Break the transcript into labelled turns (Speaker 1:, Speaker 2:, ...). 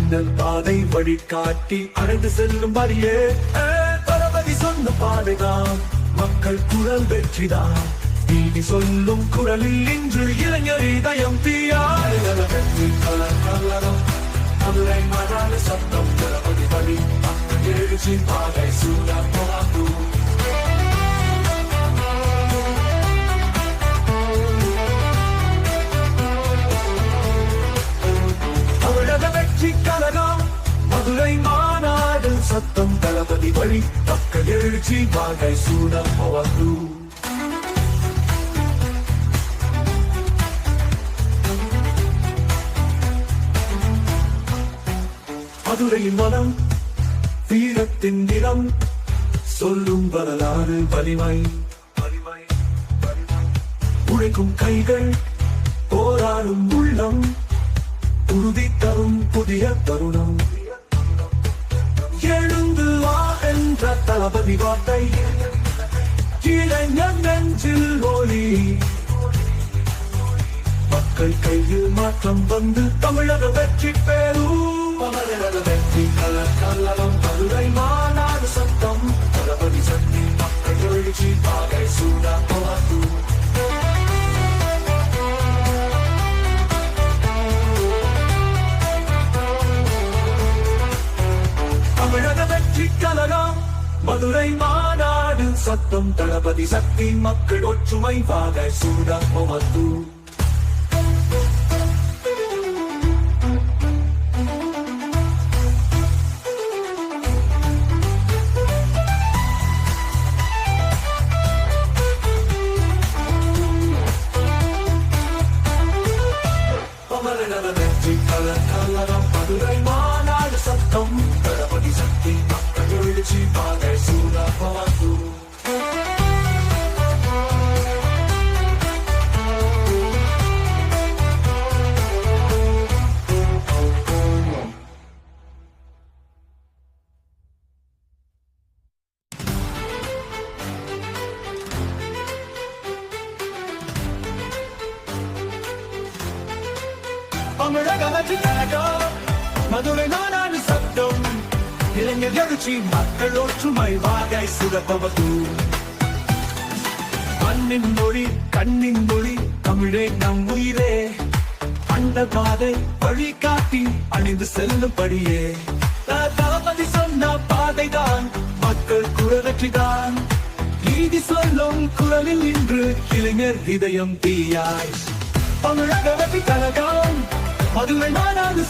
Speaker 1: மின்னல் பாதை வழிகாட்டி அடைந்து செல்லும் வழியே தளபதி சொன்ன பாதைதான் மக்கள் குரல் வெற்றிதான் நீதி சொல்லும் குரலில் இன்று இளைஞர் இதயம் தீயாய் வெற்றி கலரம் மதுரை மாநாட சத்தம் தளபதி வழி மக்கள் எழுச்சி பாதை சூழல் மதுரை மாநாடு சத்தம் தளபதி வழி மக்கள் எழுச்சி வாகை சூடம் போவது மதுரையின் மனம் வீரத்தின் நிறம் சொல்லும் வரலாறு வலிமை உழைக்கும் கைகள் போராடும் உள்ளம் உறுதி தரும் புதிய தருணம் எழுந்து வா என்ற தளபதி வார்த்தை இளைஞர் நெஞ்சில் ஒளி மக்கள் கையில் மாற்றம் வந்து தமிழக வெற்றி பெறும் வெற்றி கலரம் மதுரை மாநாடு சத்தம் தளபதி சக்தி மக்கள் எழுச்சி பாகை சூடா போவாது தமிழக வெற்றி கலகம் மதுரை மாநாடு சத்தம் தளபதி சக்தி மக்கள் ஒற்றுமை வாகை சூடா போவாது வெற்றி கலரம் மதுரை மாநாடு சத்தம் தளபதி சக்தி மக்கள் எழுச்சி பாகை சூடா போவாது தமிழக வெற்றி கழகம் மதுரை மாநாடு சத்தம் இளைஞர் எழுச்சி மக்கள் ஒற்றுமை வாகை சுடப்பவது மண்ணின் மொழி கண்ணின் மொழி தமிழே நம் உயிரே அந்த பாதை வழிகாட்டி அணிந்து செல்லும்படியே தளபதி சொன்ன பாதைதான் மக்கள் குரல் வெற்றிதான் நீதி சொல்லும் குரலில் இன்று இளைஞர் இதயம் தீயாய் தமிழக வெற்றி கழகம் மதுரை மாநாடு